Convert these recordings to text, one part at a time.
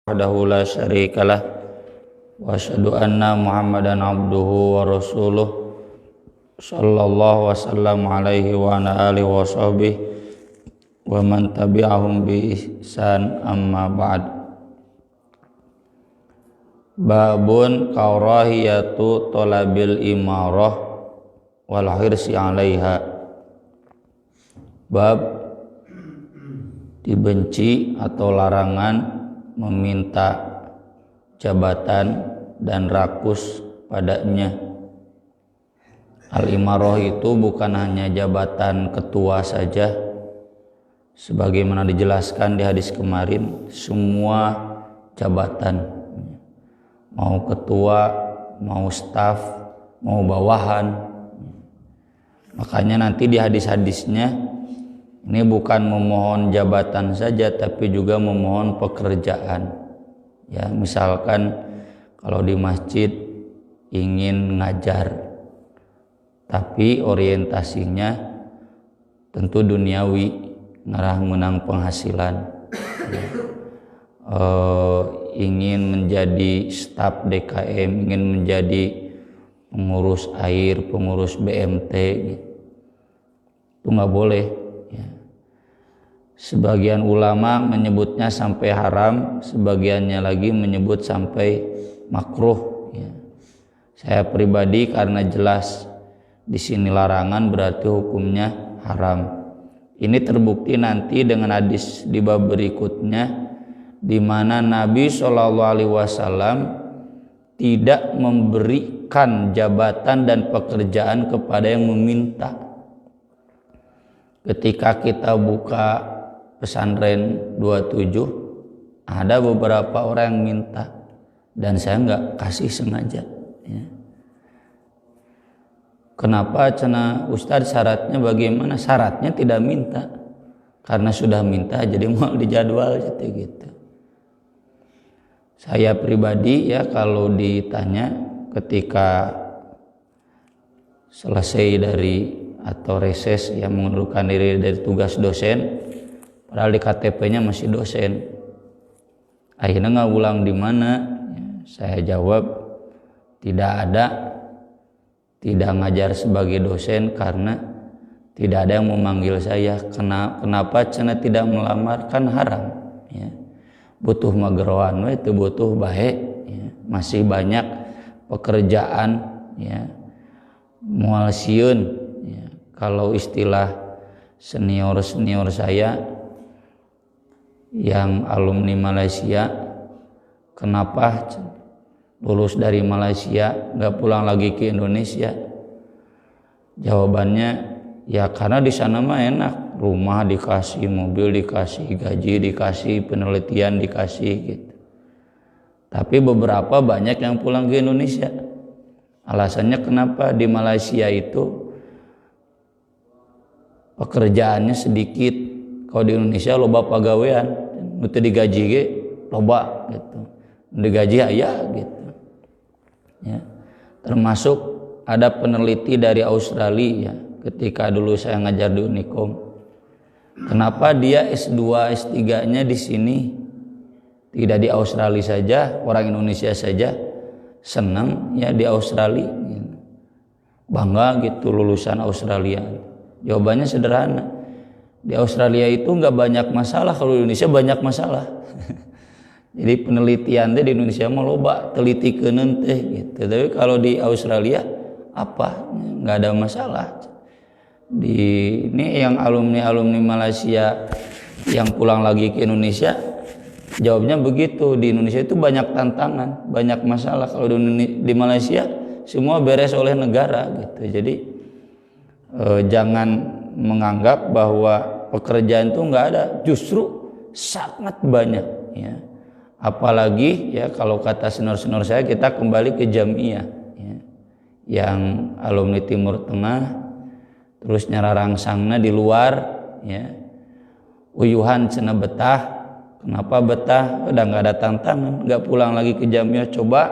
wahdahu la syarikalah wa asyhadu anna Muhammadan abduhu wa rasuluh sallallahu wasallam alaihi wa ala alihi wa sahbihi wa man tabi'ahum bi ihsan amma ba'd. Babun karahiyatu talabil imarah wal hirsi 'alaiha. Bab dibenci atau larangan meminta jabatan dan rakus padanya. Al-imarah itu bukan hanya jabatan ketua saja, sebagaimana dijelaskan di hadis kemarin, semua jabatan, mau ketua, mau staf, mau bawahan. Makanya nanti di hadis-hadisnya ini bukan memohon jabatan saja, tapi juga memohon pekerjaan. Ya, misalkan kalau di masjid ingin ngajar, tapi orientasinya tentu duniawi, ngarah menang penghasilan. Ya. Ingin menjadi staf DKM, ingin menjadi pengurus air, pengurus BMT, gitu. Itu nggak boleh. Sebagian ulama menyebutnya sampai haram, sebagiannya lagi menyebut sampai makruh. Ya. Saya pribadi karena jelas di sini larangan berarti hukumnya haram. Ini terbukti nanti dengan hadis di bab berikutnya, di mana Nabi SAW tidak memberikan jabatan dan pekerjaan kepada yang meminta. Ketika kita buka pesantren 27, ada beberapa orang yang minta dan saya nggak kasih sengaja. Ya. Kenapa? Cina Ustadz, syaratnya bagaimana? Syaratnya tidak minta, karena sudah minta jadi mau dijadwal gitu. Saya pribadi ya, kalau ditanya ketika selesai dari atau reses yang mengundurkan diri dari tugas dosen, padahal di KTP-nya masih dosen, akhirnya nggak ulang di mana? Saya jawab tidak ada, tidak ngajar sebagai dosen karena tidak ada yang memanggil saya. Kenapa? Karena tidak melamar, kan haram. Ya. Butuh mageroan, itu butuh baik. Ya. Masih banyak pekerjaan, ya. Moal siun. Ya. Kalau istilah senior saya yang alumni Malaysia, kenapa lulus dari Malaysia nggak pulang lagi ke Indonesia? Jawabannya ya karena di sana mah enak, rumah dikasih, mobil dikasih, gaji dikasih, penelitian dikasih gitu. Tapi beberapa banyak yang pulang ke Indonesia. Alasannya kenapa? Di Malaysia itu pekerjaannya sedikit. Kalau di Indonesia loba pagawean, itu digaji ge loba gitu. Digaji aya gitu. Ya. Termasuk ada peneliti dari Australia ya, ketika dulu saya ngajar di Unikom. Kenapa dia S2, S3-nya di sini? Tidak di Australia saja, orang Indonesia saja senang ya di Australia. Bangga gitu lulusan Australia. Jawabannya sederhana. Di Australia itu nggak banyak masalah, kalau di Indonesia banyak masalah. Jadi penelitian di Indonesia mau loba teliti keuneun teh gitu. Tapi kalau di Australia apa? Nggak ada masalah. Ini yang alumni Malaysia yang pulang lagi ke Indonesia, jawabnya begitu. Di Indonesia itu banyak tantangan, banyak masalah. Kalau di Malaysia semua beres oleh negara gitu. Jadi jangan menganggap bahwa pekerjaan itu nggak ada, justru sangat banyak ya. Apalagi ya kalau kata senior saya, kita kembali ke Jamiah ya, yang alumni Timur Tengah, terus nyararangsangna di luar ya, uyuhan cenah betah. Kenapa betah? Udah nggak ada tantangan, nggak pulang lagi ke Jamiah. Coba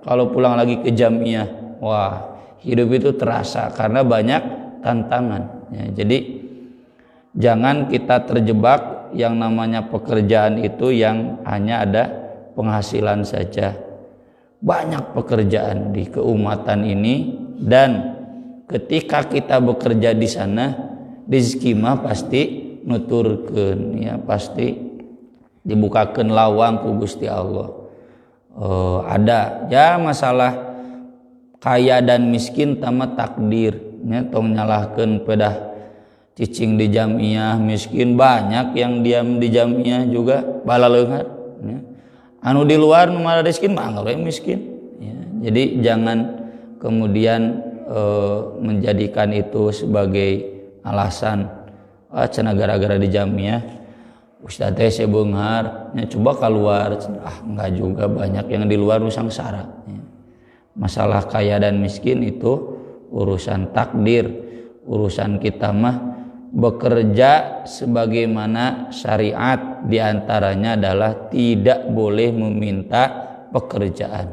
kalau pulang lagi ke Jamiah, wah hidup itu terasa karena banyak tantangan ya. Jadi jangan kita terjebak yang namanya pekerjaan itu yang hanya ada penghasilan saja. Banyak pekerjaan di keumatan ini, dan ketika kita bekerja di sana, rezeki mah pasti nuturkeun, ya pasti dibukakeun lawang ku Gusti Allah. Ada ya masalah kaya dan miskin tama takdir, nya tong nyalahkeun pedah cicing di jamiah miskin, banyak yang diam di jamiah juga balaleungan, ya. Anu di luar nu mah miskin mah anggap miskin, ya. Jadi jangan kemudian menjadikan itu sebagai alasan cenah gara-gara di jamiah Ustaz teh saya beunghar, ya coba keluar, enggak juga, banyak yang di luar nu sangsara, ya. Masalah kaya dan miskin itu urusan takdir, urusan kita mah bekerja sebagaimana syariat, diantaranya adalah tidak boleh meminta pekerjaan,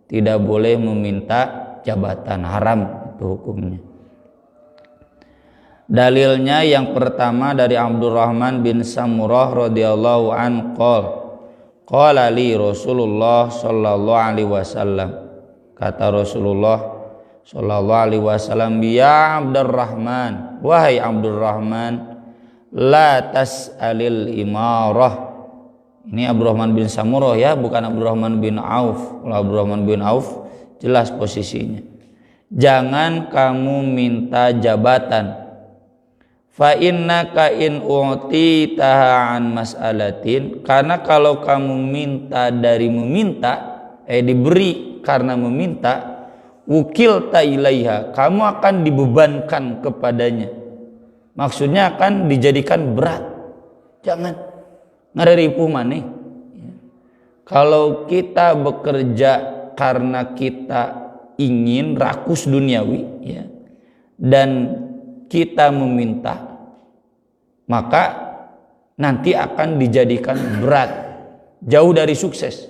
tidak boleh meminta jabatan, haram itu hukumnya. Dalilnya yang pertama dari Abdurrahman bin Samurah radhiyallahu an qala li Rasulullah sallallahu alaihi wasallam, kata Rasulullah sallallahu alaihi wasallam, ya Abdurrahman, wahai Abdurrahman, la tas'alil imarah. Ini Abdurrahman bin Samurah, ya, bukan Abdurrahman bin Auf. Kalau Abdurrahman bin Auf jelas posisinya. Jangan kamu minta jabatan. Fa innaka in u'titaha an mas'alatin, karena kalau kamu minta dari meminta, diberi karena meminta, wukilta ilaiha, kamu akan dibebankan kepadanya. Maksudnya akan dijadikan berat. Jangan ngareripuh maneh. Kalau kita bekerja karena kita ingin rakus duniawi, ya, dan kita meminta, maka nanti akan dijadikan berat, jauh dari sukses.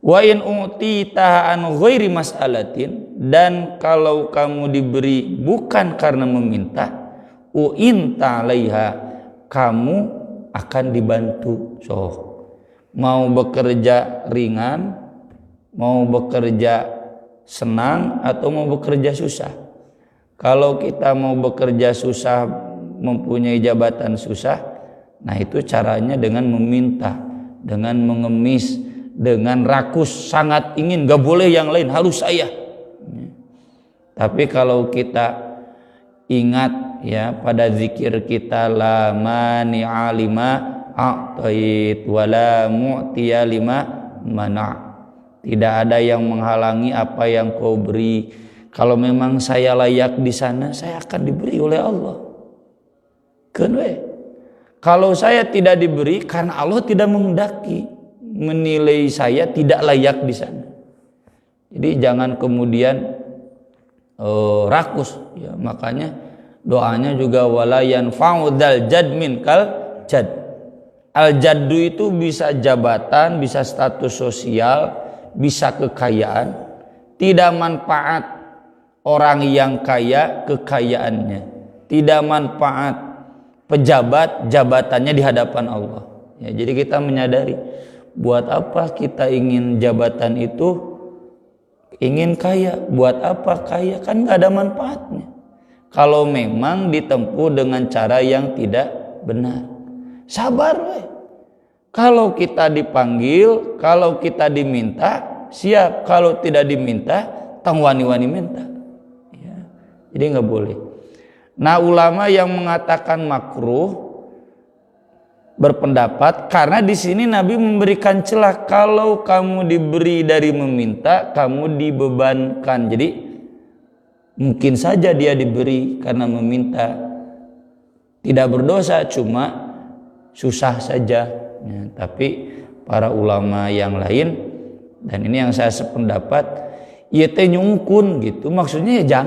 Wa in u'titaha an ghairi mas'alatin, dan kalau kamu diberi bukan karena meminta, u'inta 'alaiha, kamu akan dibantu. So, mau bekerja ringan, mau bekerja senang, atau mau bekerja susah. Kalau kita mau bekerja susah, mempunyai jabatan susah, nah itu caranya dengan meminta, dengan mengemis, dengan rakus, sangat ingin, gak boleh yang lain, harus saya. Tapi kalau kita ingat, ya, pada zikir kita, la mani'a lima a'tait wala mu'tiya lima mana', tidak ada yang menghalangi apa yang kau beri. Kalau memang saya layak di sana, saya akan diberi oleh Allah. Kalau saya tidak diberi karena Allah tidak menghendaki, menilai saya tidak layak di sana. Jadi jangan kemudian rakus, ya. Makanya doanya juga wala yanfa'u dzal jad min kal jad. Al jaddu itu bisa jabatan, bisa status sosial, bisa kekayaan. Tidak manfaat orang yang kaya kekayaannya, tidak manfaat pejabat jabatannya di hadapan Allah. Ya, jadi kita menyadari, buat apa kita ingin jabatan itu, ingin kaya, buat apa kaya, kan nggak ada manfaatnya. Kalau memang ditempuh dengan cara yang tidak benar, sabar, we. Kalau kita dipanggil, kalau kita diminta, siap. Kalau tidak diminta, tang wani-wani minta. Jadi nggak boleh. Nah, ulama yang mengatakan makruh berpendapat karena di sini Nabi memberikan celah, kalau kamu diberi dari meminta, kamu dibebankan. Jadi mungkin saja dia diberi karena meminta, tidak berdosa, cuma susah saja. Ya, tapi para ulama yang lain, dan ini yang saya sependapat, ya teh nyungkun gitu. Maksudnya ya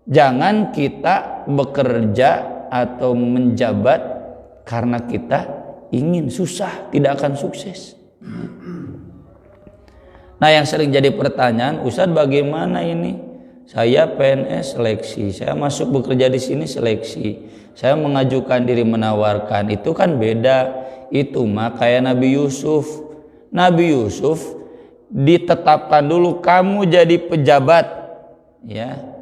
jangan kita bekerja atau menjabat karena kita ingin, susah, tidak akan sukses. Nah, yang sering jadi pertanyaan, Ustaz bagaimana ini? Saya PNS seleksi, saya masuk bekerja di sini seleksi, saya mengajukan diri menawarkan, itu kan beda. Itu mah kayak Nabi Yusuf. Nabi Yusuf ditetapkan dulu kamu jadi pejabat, ya.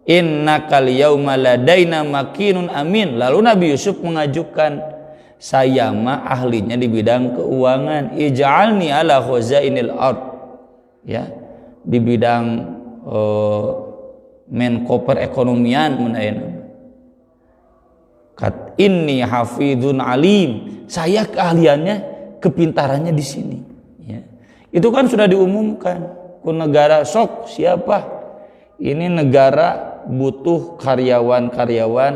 Innakal yauma ladaina makinun amin. Lalu Nabi Yusuf mengajukan, saya mah ahlinya di bidang keuangan. Ij'alni ala khazainil ard. Ya, di bidang Menko perekonomian menayan. Kat inni hafidun alim. Saya keahliannya, kepintarannya di sini. Ya. Itu kan sudah diumumkan. Ku negara sok siapa? Ini negara butuh karyawan-karyawan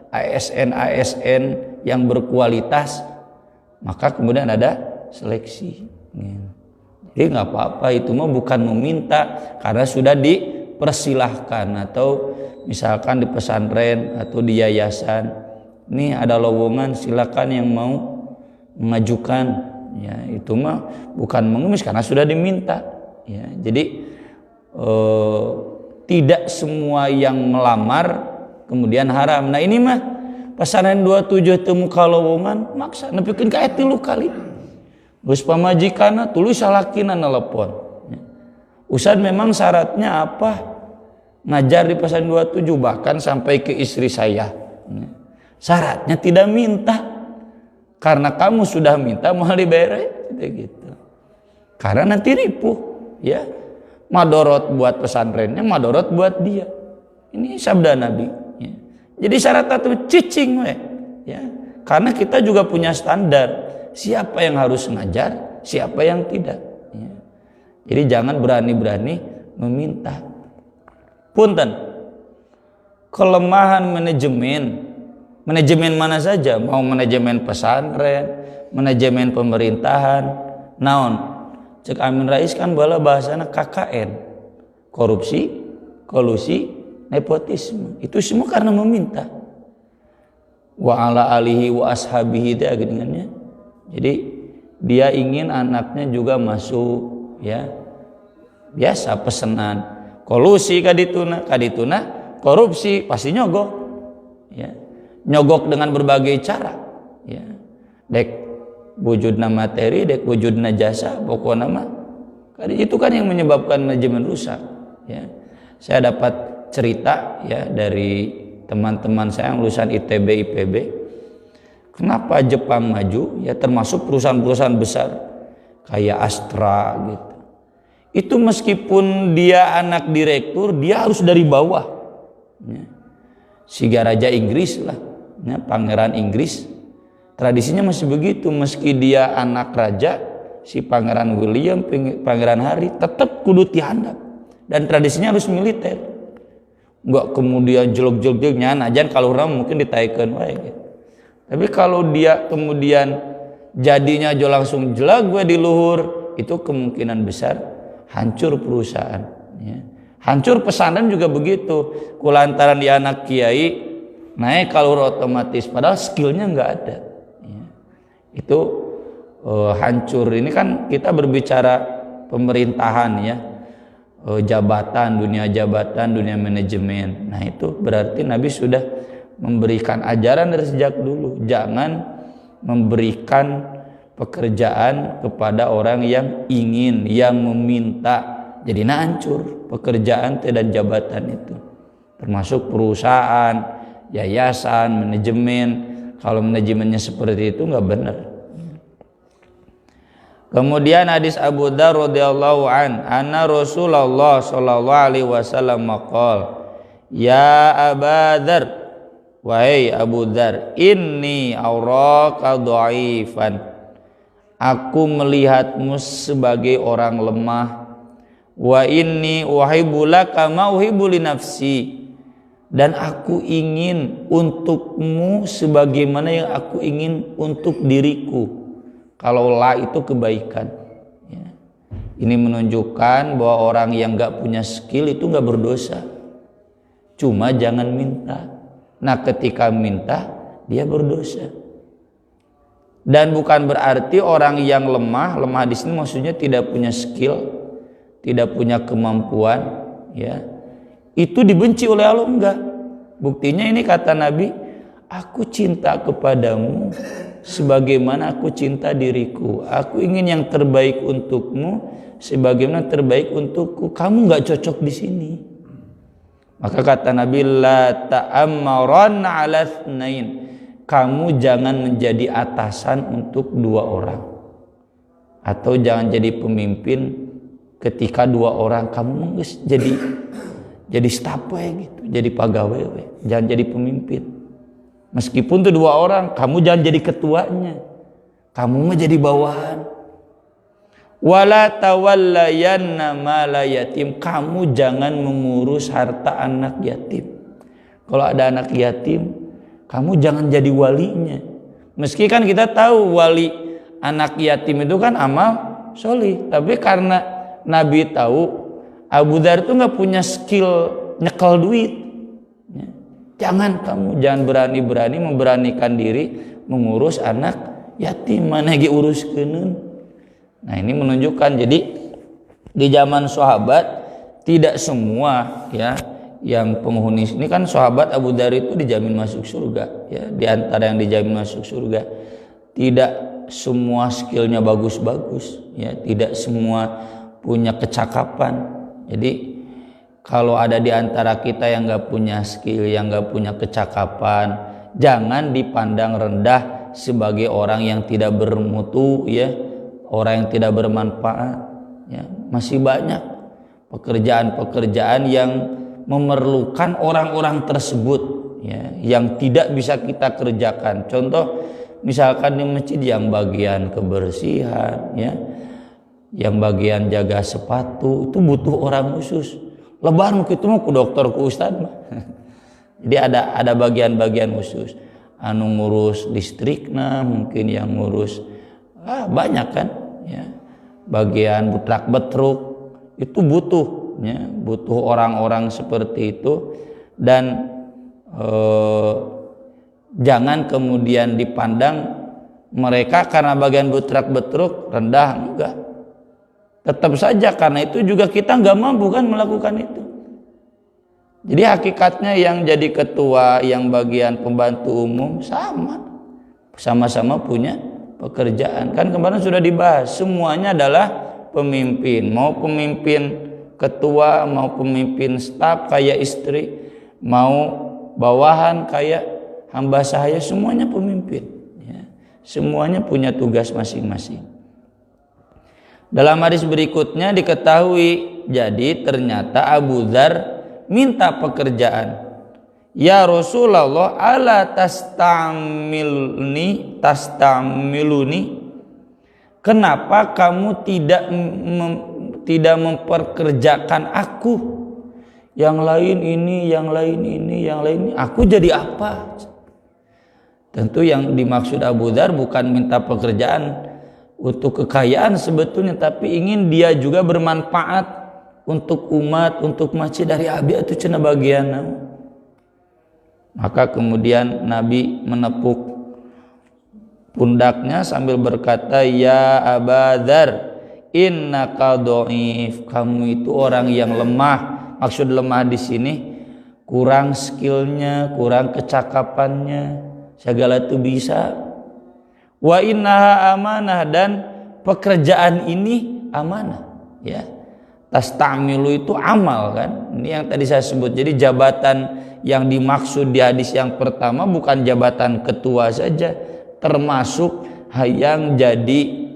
ASN yang berkualitas. Maka kemudian ada seleksi. Ya. Jadi nggak apa-apa, itu mah bukan meminta karena sudah dipersilahkan. Atau misalkan di pesantren atau di yayasan, ini ada lowongan, silakan yang mau mengajukan. Ya, itu mah bukan mengemis karena sudah diminta. Ya, jadi tidak semua yang melamar kemudian haram. Nah ini mah pesantren 27 temu ka lowongan maksa nepikeun ka 3 kali. Geus pamajikana tuluy salakina nelepon. Ya. Ustaz memang syaratnya apa? Ngajar di pesantren 27 bahkan sampai ke istri saya. Ya. Syaratnya tidak minta, karena kamu sudah minta mau diberi gitu. Karena nanti ripuh, ya. Madorot buat pesantrennya, madorot buat dia. Ini sabda Nabi. Ya. Jadi syarat itu cicing, ya. Karena kita juga punya standar. Siapa yang harus ngajar, siapa yang tidak. Ya. Jadi jangan berani-berani meminta. Punten, kelemahan manajemen mana saja, mau manajemen pesantren, manajemen pemerintahan, naon cek Amin Rais kan bala bahasana KKN, korupsi, kolusi, nepotisme, itu semua karena meminta. Wa ala alihi wa ashabihi itu agendingannya. Jadi dia ingin anaknya juga masuk, ya biasa pesenan, kolusi kadituna, korupsi pasti nyogok, ya. Nyogok dengan berbagai cara, ya. Dek wujudna materi, dek wujudna jasa, pokoknya mah itu kan yang menyebabkan manajemen rusak, ya. Saya dapat cerita, ya, dari teman-teman saya yang lulusan ITB IPB, kenapa Jepang maju, ya, termasuk perusahaan-perusahaan besar kayak Astra gitu. Itu meskipun dia anak direktur, dia harus dari bawah, ya. Siga Raja Inggris lah, ya, Pangeran Inggris, tradisinya masih begitu. Meski dia anak raja, si Pangeran William, Pangeran Harry tetap kudu tihandap, dan tradisinya harus militer. Enggak kemudian jelek-jelek najan kalau orang mungkin ditaikeun wae gitu. Tapi kalau dia kemudian jadinya jo langsung jelag gue di luhur, itu kemungkinan besar hancur perusahaan, ya. Hancur pesantren juga begitu. Kulantaran dia anak kiai, naik kalau otomatis, padahal skillnya nggak ada. Ya. Itu hancur. Ini kan kita berbicara pemerintahan, ya, jabatan, dunia manajemen. Nah itu berarti Nabi sudah memberikan ajaran dari sejak dulu. Jangan memberikan pekerjaan kepada orang yang ingin, yang meminta. Jadi hancur pekerjaan dan jabatan itu, termasuk perusahaan, yayasan, manajemen. Kalau manajemennya seperti itu nggak benar. Kemudian hadis Abu Dzar radhiyallahu anna Rasulullah sallallahu alaihi wasallam maqal, ya Abu Dzar, wahai Abu Dzar, inni auraka dhaifan, aku melihatmu sebagai orang lemah. Wa inni uhibbu laka ma uhibbu li nafsi, dan aku ingin untukmu sebagaimana yang aku ingin untuk diriku. Kalau la itu kebaikan, ya. Ini menunjukkan bahwa orang yang gak punya skill itu gak berdosa, cuma jangan minta. Nah ketika minta dia berdosa. Dan bukan berarti orang yang lemah di sini maksudnya tidak punya skill, tidak punya kemampuan, ya, itu dibenci oleh Allah, enggak. Buktinya ini kata Nabi, aku cinta kepadamu sebagaimana aku cinta diriku. Aku ingin yang terbaik untukmu sebagaimana terbaik untukku. Kamu nggak cocok di sini. Maka kata Nabi, la ta'ammaranna 'ala itsnain. Kamu jangan menjadi atasan untuk dua orang. Atau jangan jadi pemimpin ketika dua orang. Kamu jadi staf gitu, jadi pegawai, jangan jadi pemimpin. Meskipun itu dua orang, kamu jangan jadi ketuanya. Kamu mah jadi bawahan. Wala tawallayanna mala yatim. Kamu jangan mengurus harta anak yatim. Kalau ada anak yatim, kamu jangan jadi walinya. Meski kan kita tahu wali anak yatim itu kan amal solih, tapi karena Nabi tahu Abu Dzar itu nggak punya skill nyekel duit. Jangan berani-berani memberanikan diri mengurus anak yatim, mana lagi urus kenun. Nah, ini menunjukkan jadi di zaman sahabat tidak semua ya yang penghuni ini kan sahabat Abu Dzar itu dijamin masuk surga ya, di antara yang dijamin masuk surga tidak semua skillnya bagus-bagus ya, tidak semua punya kecakapan. Jadi kalau ada di antara kita yang nggak punya skill, yang nggak punya kecakapan, jangan dipandang rendah sebagai orang yang tidak bermutu ya, orang yang tidak bermanfaat ya. Masih banyak pekerjaan-pekerjaan yang memerlukan orang-orang tersebut ya, yang tidak bisa kita kerjakan. Contoh misalkan di masjid yang bagian kebersihan ya, yang bagian jaga sepatu itu butuh orang khusus. Lebaran itu mah ku dokter ku ustad mah. Jadi ada bagian-bagian khusus. Anu ngurus listrikna, mungkin yang ngurus banyak kan ya. Bagian butrak betruk itu butuh ya, butuh orang-orang seperti itu. Dan jangan kemudian dipandang mereka karena bagian butrak betruk rendah, enggak. Tetap saja karena itu juga kita nggak mampu kan melakukan itu. Jadi hakikatnya yang jadi ketua, yang bagian pembantu umum sama-sama punya pekerjaan. Kan kemarin sudah dibahas, semuanya adalah pemimpin. Mau pemimpin ketua, mau pemimpin staf kayak istri, mau bawahan kayak hamba sahaya, semuanya pemimpin. Ya. Semuanya punya tugas masing-masing. Dalam hadis berikutnya diketahui, jadi ternyata Abu Dzar minta pekerjaan. Ya Rasulullah, ala tastamiluni? Kenapa kamu tidak memperkerjakan aku? Yang lain ini, yang lain ini, yang lain ini. Aku jadi apa? Tentu yang dimaksud Abu Dzar bukan minta pekerjaan untuk kekayaan sebetulnya, tapi ingin dia juga bermanfaat untuk umat, untuk masjid. Dari abi itu cenah bagian. Maka kemudian Nabi menepuk pundaknya sambil berkata, ya Aba Dzar, innaka dhaif. Kamu itu orang yang lemah. Maksud lemah di sini kurang skillnya, kurang kecakapannya. Segala itu bisa. Wa innaha amanah, dan pekerjaan ini amanah ya. Tastamilu itu amal kan, ini yang tadi saya sebut. Jadi jabatan yang dimaksud di hadis yang pertama bukan jabatan ketua saja, termasuk yang jadi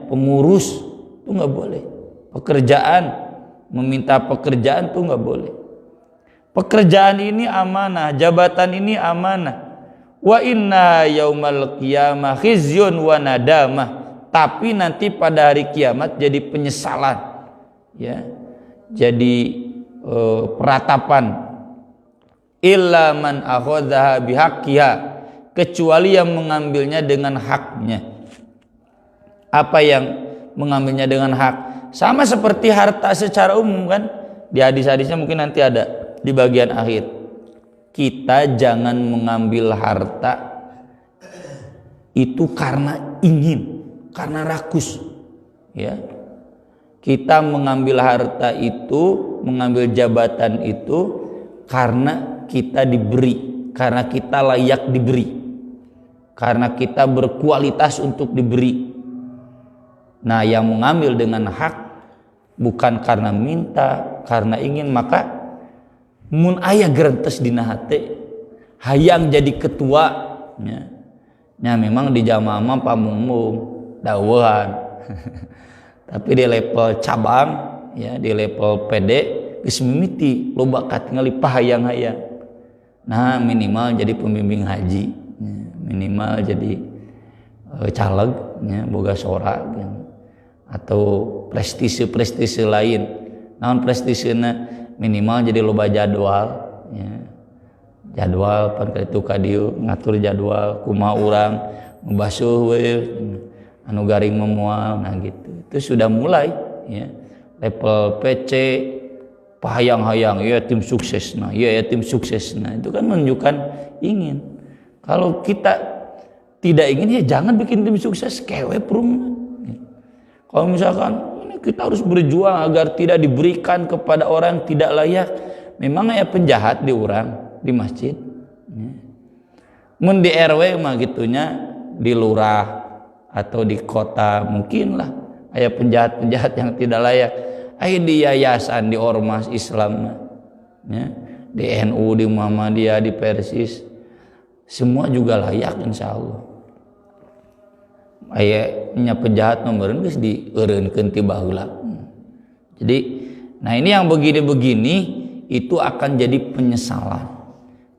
pengurus itu nggak boleh. Pekerjaan, meminta pekerjaan itu nggak boleh. Pekerjaan ini amanah, jabatan ini amanah. Wa inna yaumal qiyamah khizyun wa nadamah. Tapi nanti pada hari kiamat jadi penyesalan ya, jadi peratapan. Illa man akhadhaha bihaqqiha, kecuali yang mengambilnya dengan haknya. Apa yang mengambilnya dengan hak? Sama seperti harta secara umum kan, di hadis-hadisnya mungkin nanti ada di bagian akhir. Kita jangan mengambil harta itu karena ingin, karena rakus ya. Kita mengambil harta itu, mengambil jabatan itu karena kita diberi, karena kita layak diberi. karena kita berkualitas untuk diberi. Nah, yang mengambil dengan hak bukan karena minta, karena ingin, maka mun aya gerentes dina hate hayang jadi ketua nya. Nya memang di jamaah mah pamumum dawuhan. Tapi di level cabang ya, di level PD geus mimiti loba katingali pahayang-hayang. Nah, minimal jadi pembimbing haji, ya, minimal jadi caleg ya, boga sorak ya. Atau prestise lain. Naon prestisena minimal jadi loba jadwal ya. Jadwal pan kitu ka dieu ngatur jadwal kumaha urang ngebasuh we anu garing memual, nah gitu. Itu sudah mulai ya. Level PC pahayang-hayang ya tim suksesna, ya tim suksesna. Itu kan menunjukkan ingin. Kalau kita tidak ingin ya jangan bikin tim sukses kewe prung. Kalau misalkan ini kita harus berjuang agar tidak diberikan kepada orang yang tidak layak, memang ya penjahat di orang di masjid. Mun di RW mah gitunya, di lurah atau di kota mungkin lah aya penjahat-penjahat yang tidak layak. Aya di yayasan, di ormas Islam ya, di NU, di Muhammadiyah, di Persis, semua juga layak insyaallah. Aya nya penjahat nomeureun geus dieureunkeun ti baheula. Jadi nah ini yang begini-begini itu akan jadi penyesalan.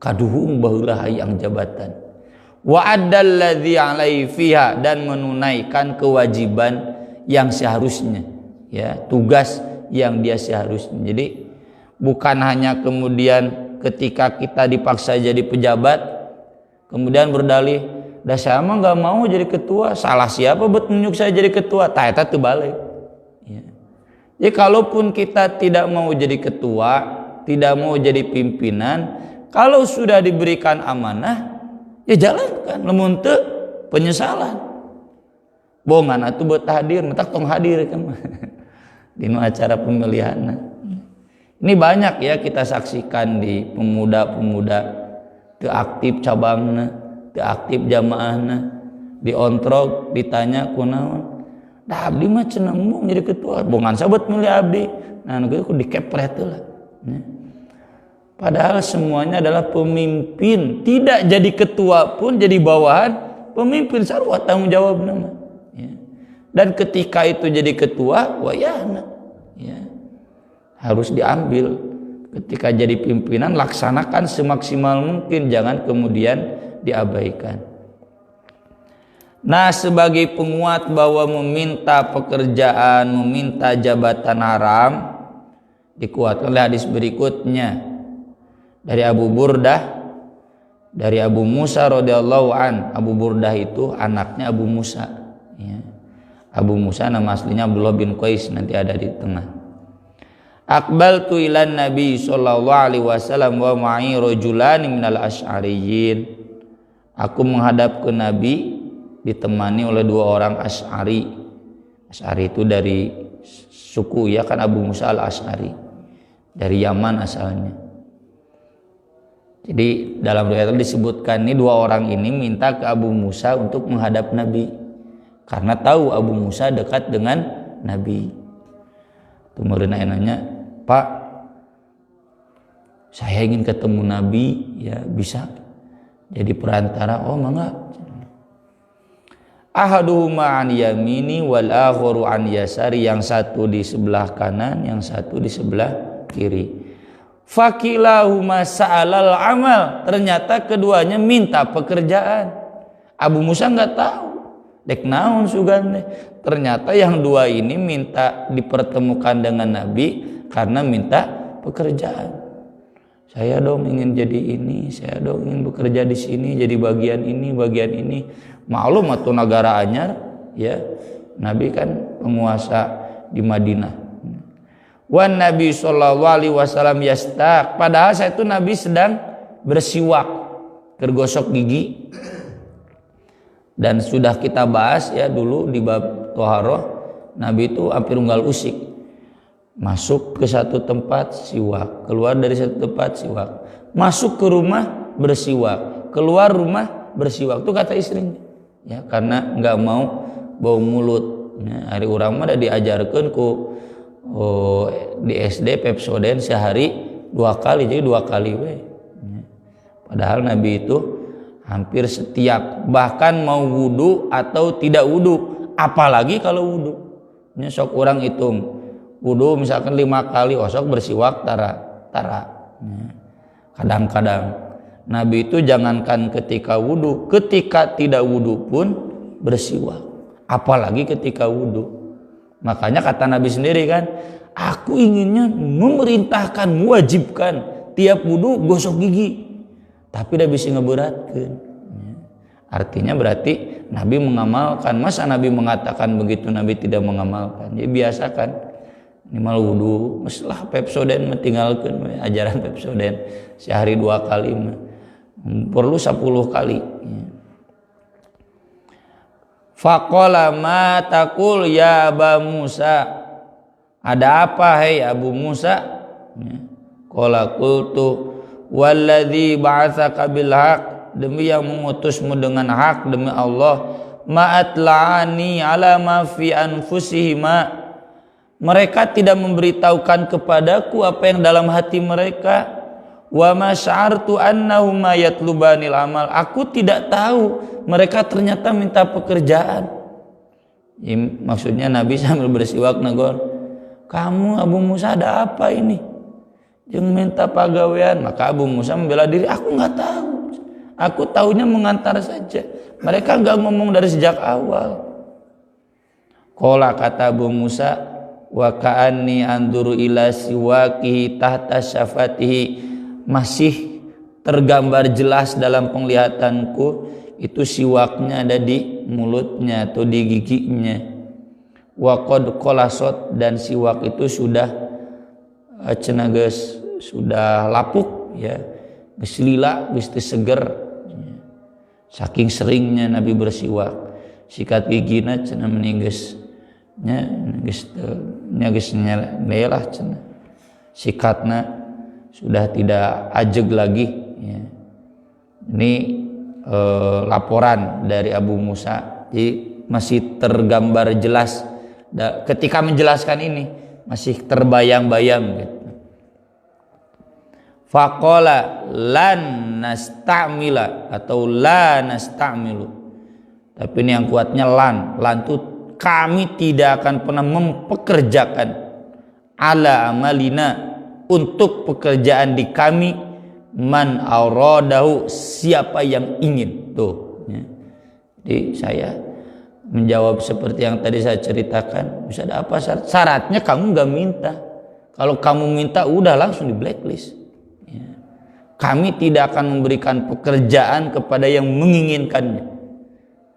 Kaduhung baheula hayang jabatan. Wa addalladzi alaihi fiha, dan menunaikan kewajiban yang seharusnya ya, tugas yang dia seharusnya. Jadi bukan hanya kemudian ketika kita dipaksa jadi pejabat kemudian berdalih dah saya mah nggak mau jadi ketua, salah siapa buat menunjuk saya jadi ketua, tah eta teu balik ya. Jadi kalaupun kita tidak mau jadi ketua, tidak mau jadi pimpinan, kalau sudah diberikan amanah ya jalankan, lamun teu penyesalan. Bongan atuh buat hadir, mentak tong hadir kan di acara pemilihan. Ini banyak ya kita saksikan di pemuda-pemuda teu aktif cabangna, teu aktif jamaahna, diontrog ditanya kunaon. Da abdi mah cenah mau jadi ketua, bongan sabat milih abdi. Nah nu kitu dikepret lah. Padahal semuanya adalah pemimpin, tidak jadi ketua pun jadi bawahan pemimpin sarua tanggung jawab nama. Ya. Dan ketika itu jadi ketua, wayahna ya, harus diambil. Ketika jadi pimpinan laksanakan semaksimal mungkin, jangan kemudian diabaikan. Nah, sebagai penguat bahwa meminta pekerjaan, meminta jabatan haram, dikuatkan oleh hadis berikutnya dari Abu Burdah, dari Abu Musa radhiyallahu an. Abu Burdah itu anaknya Abu Musa ya. Abu Musa nama aslinya Abdullah bin Qais, nanti ada di tengah. Aqbaltu ilan Nabi sallallahu alaihi wasallam wa ma'i rajulani minal asy'ariyyin. Aku menghadap ke Nabi ditemani oleh dua orang Asy'ari. Asy'ari itu dari suku ya kan, Abu Musa al-Asy'ari dari Yaman asalnya. Jadi dalam riwayat disebutkan ini dua orang ini minta ke Abu Musa untuk menghadap Nabi karena tahu Abu Musa dekat dengan Nabi. Kemudian nanya, "Pak, saya ingin ketemu Nabi, ya bisa jadi perantara?" "Oh, mangga." Ahaduhuma an yamini wal akharu an yasari, yang satu di sebelah kanan, yang satu di sebelah kiri. Fakilahuma sa'alal amal, ternyata keduanya minta pekerjaan. Abu Musa nggak tahu dek naon sugan. Ternyata yang dua ini minta dipertemukan dengan Nabi karena minta pekerjaan. Saya dong ingin jadi ini, saya dong ingin bekerja di sini, jadi bagian ini, bagian ini. Maklum atau negara anyar, ya Nabi kan penguasa di Madinah. Wan Nabi sallallahu alaihi wasallam yastaq. Padahal saya itu Nabi sedang bersiwak, tergosok gigi. Dan sudah kita bahas ya dulu di bab Toharoh, Nabi itu hampir unggal usik. Masuk ke satu tempat siwak, keluar dari satu tempat siwak. Masuk ke rumah bersiwak, keluar rumah bersiwak tuh kata istrinya. Ya, karena nggak mau bau mulut. Ya, hari urang mah diajarkan ku di SD Pepsodent sehari 2 kali, jadi 2 kali we. Ya. Padahal Nabi itu hampir setiap, bahkan mau wudu atau tidak wudu, apalagi kalau wudu. Ya, sok orang hitung wudu misalkan 5 kali, sok bersiwak tara. Ya. Kadang-kadang Nabi itu jangankan ketika wudu, ketika tidak wudu pun bersiwak, apalagi ketika wudu. Makanya kata Nabi sendiri kan, aku inginnya memerintahkan, mewajibkan tiap wudu gosok gigi, tapi udah bisa ngeberatkan. Artinya berarti Nabi mengamalkan. Masa Nabi mengatakan begitu Nabi tidak mengamalkan? Jadi biasakan minimal wudu, masalah Pepsodent tinggalkan ajaran Pepsodent sehari 2 kali, perlu 10 kali. Faqala ma taqul ya Aba Musa, ada apa hai Abu Musa? Qala qultu walladzi ba'atsaka bil haq, demi yang mengutusmu dengan hak, demi Allah, ma'atla'ani ala ma fi anfusihima, mereka tidak memberitahukan kepadaku apa yang dalam hati mereka. Wa ma sya'artu annahum yatlubanil amal, aku tidak tahu mereka ternyata minta pekerjaan. Ya, maksudnya Nabi sambil bersiwak negor, kamu Abu Musa ada apa ini? Jangan minta pagawean. Maka Abu Musa membela diri, aku nggak tahu. Aku tahunya mengantar saja. Mereka nggak ngomong dari sejak awal. Qala, kata Abu Musa, wa ka'anni anduru ila siwakihi tahta syafatihi, masih tergambar jelas dalam penglihatanku itu siwaknya ada di mulutnya atau di giginya. Wa qad qalasat, dan siwak itu sudah cenageus, sudah lapuk ya, geus lila, geus teu seger. Saking seringnya Nabi bersiwak, sikat gigina cenah meni geus nya geus nyelah cenah. Sikatna sudah tidak ajeg lagi ya. Ini laporan dari Abu Musa, jadi masih tergambar jelas ketika menjelaskan ini, masih terbayang-bayang gitu. Faqala lan nastamila atau la nastamilu, tapi ini yang kuatnya lan itu kami tidak akan pernah mempekerjakan ala amalina, untuk pekerjaan di kami, man auradahu, siapa yang ingin. Tuh ya. Jadi saya menjawab seperti yang tadi saya ceritakan. Bisa ada apa syaratnya? Kamu gak minta. Kalau kamu minta udah langsung di blacklist ya. Kami tidak akan memberikan pekerjaan kepada yang menginginkannya,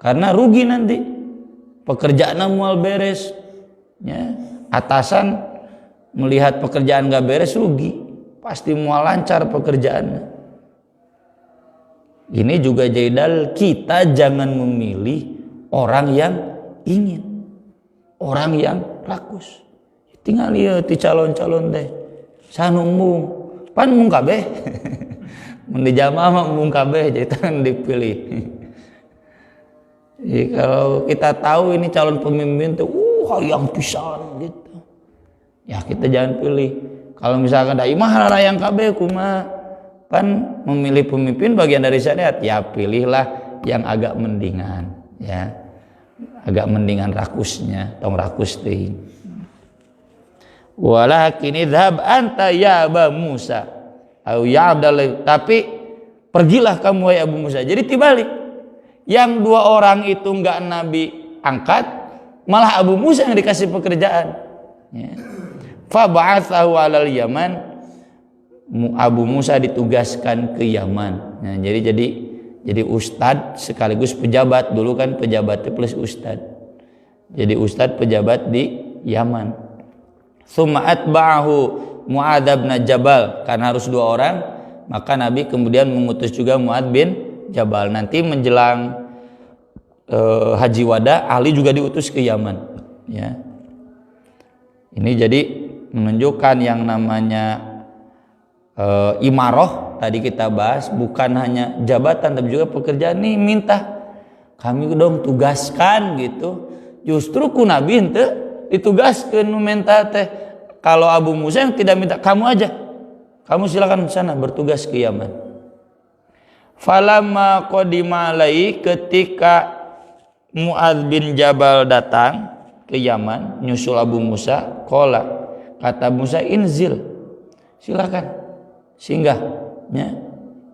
karena rugi nanti. Pekerjaan mual beres ya. Atasan melihat pekerjaan gak beres rugi, pasti mual lancar pekerjaannya. Ini juga jadi dalil kita jangan memilih orang yang ingin, orang yang rakus. Tinggal lihat di calon-calon teh sanumbung pan mung kabeh mun di jamaah mah mung kabeh, jadi kan dipilih. Jadi kalau kita tahu ini calon pemimpin tuh hayang pisan gitu, ya kita jangan pilih. Kalau misalkan da imah yang kabeh kumaha pan memilih pemimpin bagian dari syariat, ya pilihlah yang agak mendingan ya, agak mendingan rakusnya, tong rakus teuing. Walakin idhab anta ya Aba Musa au ya Abdallah, tapi pergilah kamu ya Abu Musa. Jadi dibalik, yang 2 orang itu enggak Nabi angkat, malah Abu Musa yang dikasih pekerjaan ya. Fa ba'atsahu 'alal Yaman, Abu Musa ditugaskan ke Yaman. Nah, jadi ustadz sekaligus pejabat, dulu kan pejabatnya plus ustadz. Jadi ustadz pejabat di Yaman. Tsumma atba'ahu Mu'adz bin Jabal, karena harus 2 orang, maka Nabi kemudian mengutus juga Mu'adz bin Jabal. Nanti menjelang haji wada, Ali juga diutus ke Yaman ya. Ini jadi menunjukkan yang namanya imaroh tadi kita bahas bukan hanya jabatan tapi juga pekerjaan. Nih minta kami dong tugaskan gitu. Justru ku Nabi ente ditugaskan nu minta teh. Kalau Abu Musa yang tidak minta, kamu aja. Kamu silakan sana bertugas ke Yaman. Falamma qadima alai, ketika Mu'adz bin Jabal datang ke Yaman nyusul Abu Musa, qala, kata Musa, inzil, silakan singgah ya.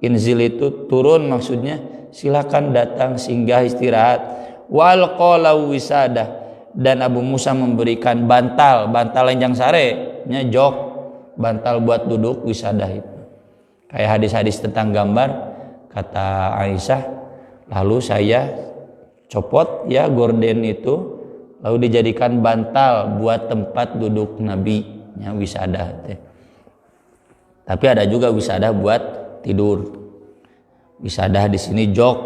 Inzil itu turun, maksudnya silakan datang singgah istirahat. Wal qala wisada, dan Abu Musa memberikan bantal lenjang sare nya, jok, bantal buat duduk wisadah itu. Kayak hadis-hadis tentang gambar, kata Aisyah, lalu saya copot ya gorden itu, lalu dijadikan bantal buat tempat duduk Nabi nya, wisadah teh. Tapi ada juga wisadah buat tidur. Wisadah di sini jok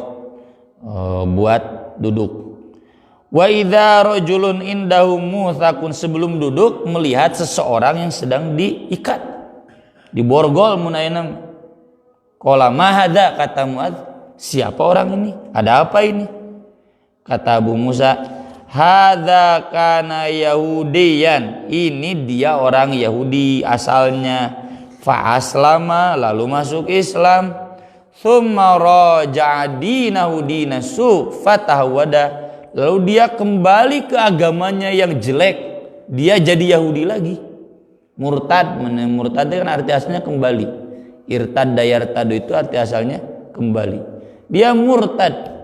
buat duduk. Wa idza rajulun indahu muthaqun, sebelum duduk melihat seseorang yang sedang diikat, diborgol munayanam. Qala ma hadza, kata Mu'adz, siapa orang ini? Ada apa ini? Kata Abu Musa, hadza kana yahudiyan, ini dia orang Yahudi asalnya. Fa aslama, lalu masuk Islam. Tsumma raja'a dinahu dinasu fatahwada, lalu dia kembali ke agamanya yang jelek, dia jadi Yahudi lagi. Murtad, murtad kan arti asalnya kembali. Irtadda yartadu itu arti asalnya kembali. Dia murtad.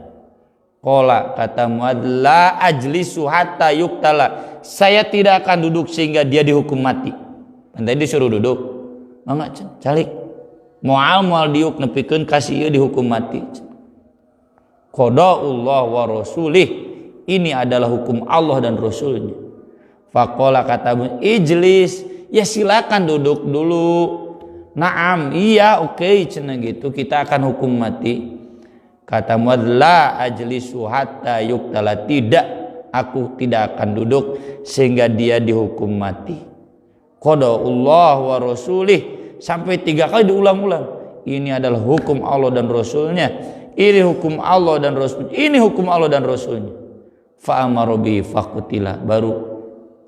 Qala, kata Mu'adz, la ajlisu hatta yuqtala, saya tidak akan duduk sehingga dia dihukum mati. Tadi disuruh duduk, mangga calik moal diuk nepikeun kasih ieu dihukum mati. Qadaullah wa rasulih, ini adalah hukum Allah dan Rasulnya. Faqala, kata Mu'adz, ijlis, ya silakan duduk dulu. Naam, iya, oke, cenah gitu, kita akan hukum mati. Kata Mu'adz, la ajlisu hatta yuqtala, tidak, aku tidak akan duduk sehingga dia dihukum mati. Qadaullah wa rasulih, sampai 3 kali diulang-ulang. Ini adalah hukum Allah dan Rasulnya. Ini hukum Allah dan Rasul. Ini hukum Allah dan Rasulnya. Fa amara bi faqutila, baru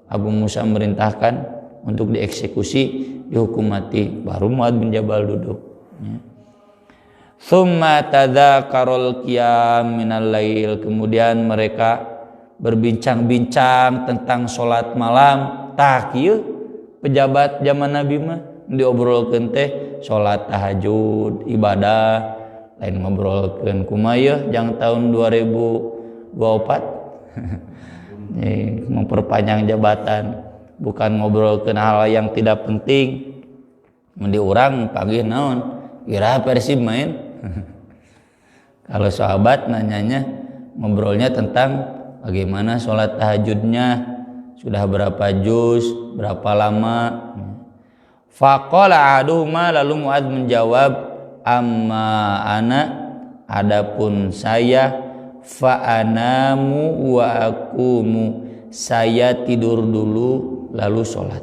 Abu Musa merintahkan untuk dieksekusi, dihukum mati. Baru Mu'adz bin Jabal duduk. Tsumma tadzakarul qiyam minal lail, kemudian mereka berbincang-bincang tentang sholat malam. Tah kieu pejabat zaman Nabi mah diobrolkeun teh sholat tahajud, ibadah, lain ngobrolkeun kumaha jang tahun 2024 memperpanjang jabatan, bukan ngobrolkeun hal yang tidak penting. Mun urang pagi naon kira Persib main. Kalau sahabat nanyanya, ngobrolnya tentang bagaimana sholat tahajudnya, sudah berapa juz, berapa lama. Faqala aduhuma, lalu Mu'adz menjawab, amma ana, adapun saya, fa anamu wa akumu, saya tidur dulu lalu sholat.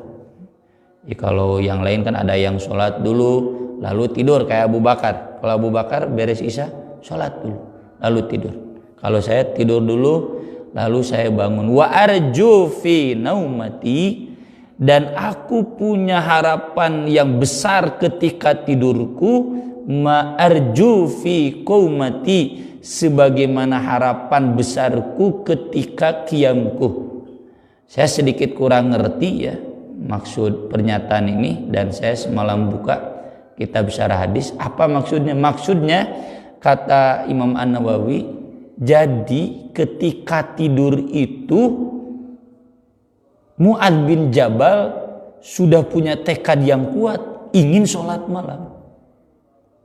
Jadi kalau yang lain kan ada yang sholat dulu lalu tidur kayak Abu Bakar. Kalau Abu Bakar beres isya sholat dulu lalu tidur. Kalau saya tidur dulu lalu saya bangun. Wa arju fi naumati, dan aku punya harapan yang besar ketika tidurku. Ma arju fi qaumati, sebagaimana harapan besarku ketika qiyamku. Saya sedikit kurang ngerti ya maksud pernyataan ini, dan saya semalam buka kitab syarah hadis. Apa maksudnya? Maksudnya kata Imam An-Nawawi, jadi ketika tidur itu Mu'adz bin Jabal sudah punya tekad yang kuat ingin sholat malam.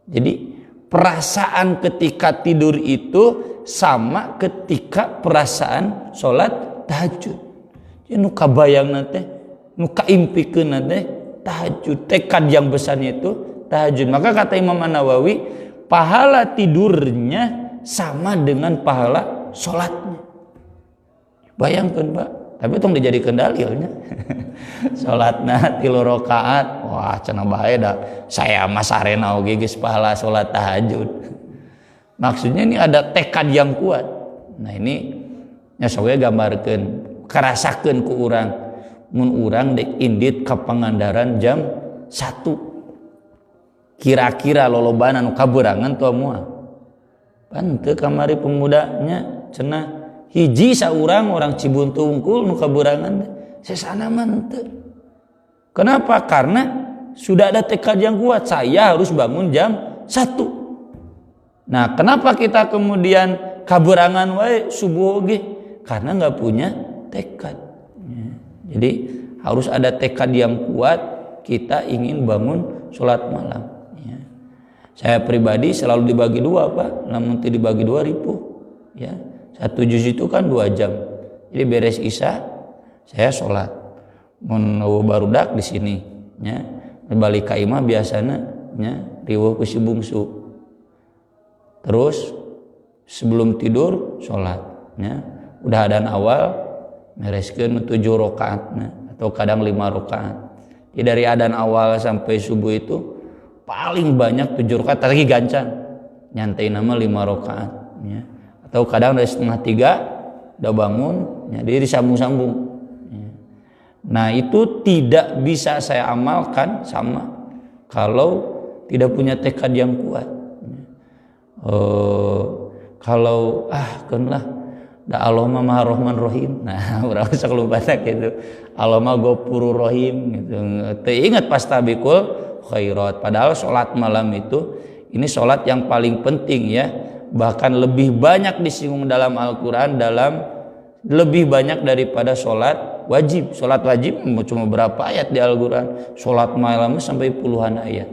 Jadi perasaan ketika tidur itu sama ketika perasaan sholat tahajud. Jadi nu kabayang nate, nu kaimpikeun nate tahajud. Tekad yang besarnya itu tahajud. Maka kata Imam An-Nawawi, pahala tidurnya sama dengan pahala sholatnya. Bayangkan Pak, tapi tong dijadikan dalilnya. Sholatna 3 rakaat, wah cenah bae dah saya mas arena oge geus pahala salat tahajud. Maksudnya ini ada tekad yang kuat. Nah ini nya sok gambarkeun karasakeun ku urang mun urang dek indit ka Pangandaran jam 1 kira-kira lolobana nu kaberangan tuh moal pan teu kamari pemudanya cenah hiji saurang orang Cibuntu Unggul nu kaberangan sesana mah teu. Kenapa? Karena sudah ada tekad yang kuat, saya harus bangun jam 1. Nah, kenapa kita kemudian kaberangan wae subuh oge? Karena nggak punya tekad. Jadi harus ada tekad yang kuat kita ingin bangun sholat malam. Saya pribadi selalu dibagi 2 Pak, namun dibagi 2 ribu. Ya, 1 juz itu kan 2 jam. Jadi beres isya saya sholat. Mun barudak di sini, ya. Balik ka imah biasana, ya, riweuh ku si bungsu. Terus sebelum tidur sholat, ya. Udah adzan awal mereskeun 7 rakaat atau kadang 5 rakaat. Jadi dari adzan awal sampai subuh itu paling banyak 7 rakaat lagi gancan. Nyantai nama 5 rakaat, ya. Atau kadang dari 2:30 udah bangun, ya, jadi disambung-sambung. Ya. Nah, itu tidak bisa saya amalkan sama kalau tidak punya tekad yang kuat. Kalau kenlah da Allah mah Maha Rahman Rahim. Nah, urang sok lumpana gitu. Allah mah Ghafurur Rahim gitu. Teu ingat pastabiqul khairat. Padahal salat malam itu ini salat yang paling penting ya. Bahkan lebih banyak disinggung dalam Al-Qur'an lebih banyak daripada salat wajib. Salat wajib cuma berapa ayat di Al-Qur'an. Salat malam sampai puluhan ayat.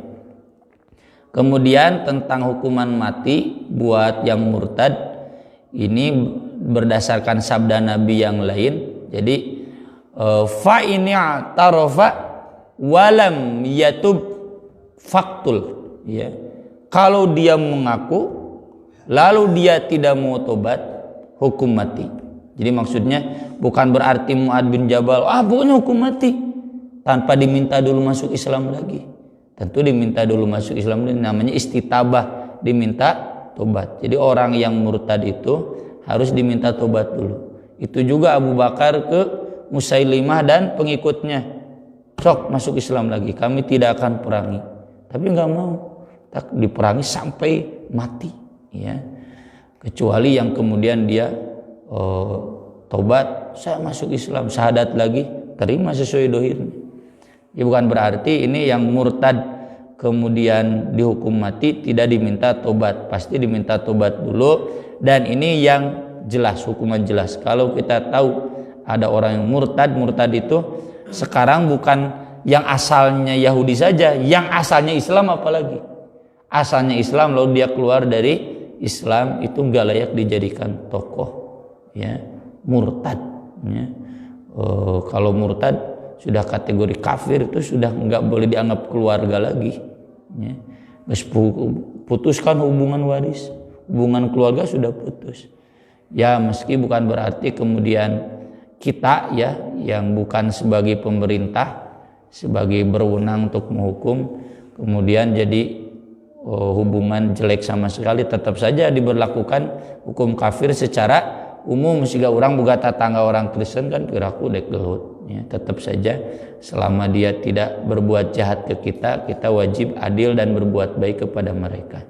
Kemudian tentang hukuman mati buat yang murtad ini berdasarkan sabda Nabi yang lain. Jadi fa in i'tarafa walam yatub faktul, ya. Kalau dia mengaku lalu dia tidak mau tobat, hukum mati. Jadi maksudnya bukan berarti Mu'ad bin Jabal pokoknya hukum mati tanpa diminta dulu masuk Islam lagi. Tentu diminta dulu masuk Islam, ini namanya istitabah, diminta tobat. Jadi orang yang murtad itu harus diminta tobat dulu. Itu juga Abu Bakar ke Musailimah dan pengikutnya. Sok masuk Islam lagi, kami tidak akan perangi. Tapi nggak mau, tak diperangi sampai mati, ya. Kecuali yang kemudian dia tobat, saya masuk Islam, syahadat lagi, terima sesuai dohirnya. Ya, bukan berarti ini yang murtad kemudian dihukum mati tidak diminta tobat, pasti diminta tobat dulu. Dan ini yang jelas, hukuman jelas. Kalau kita tahu ada orang yang murtad itu sekarang bukan yang asalnya Yahudi saja, yang asalnya Islam apalagi. Asalnya Islam lalu dia keluar dari Islam, itu enggak layak dijadikan tokoh, ya. Murtad, ya. Kalau murtad sudah kategori kafir, itu sudah enggak boleh dianggap keluarga lagi, ya. Putuskan hubungan waris, hubungan keluarga sudah putus. Ya, meski bukan berarti kemudian kita, ya, yang bukan sebagai pemerintah, sebagai berwenang untuk menghukum, kemudian jadi hubungan jelek sama sekali. Tetap saja diberlakukan hukum kafir secara umum. Sehingga orang boga tetangga orang Kristen kan piraku dek gelut, ya. Tetap saja selama dia tidak berbuat jahat ke kita, kita wajib adil dan berbuat baik kepada mereka.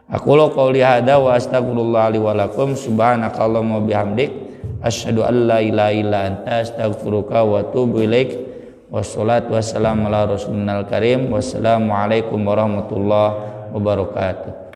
Aku qouli hada wa astagfirullah li wa lakum subhanakallahumma bihamdik asyhadu an la ilaha illa anta astaghfiruka wa atubu ilaik. Wassalatu wassalamu ala rasulil karim. Wassalamu alaikum warahmatullahi wabarakatuh.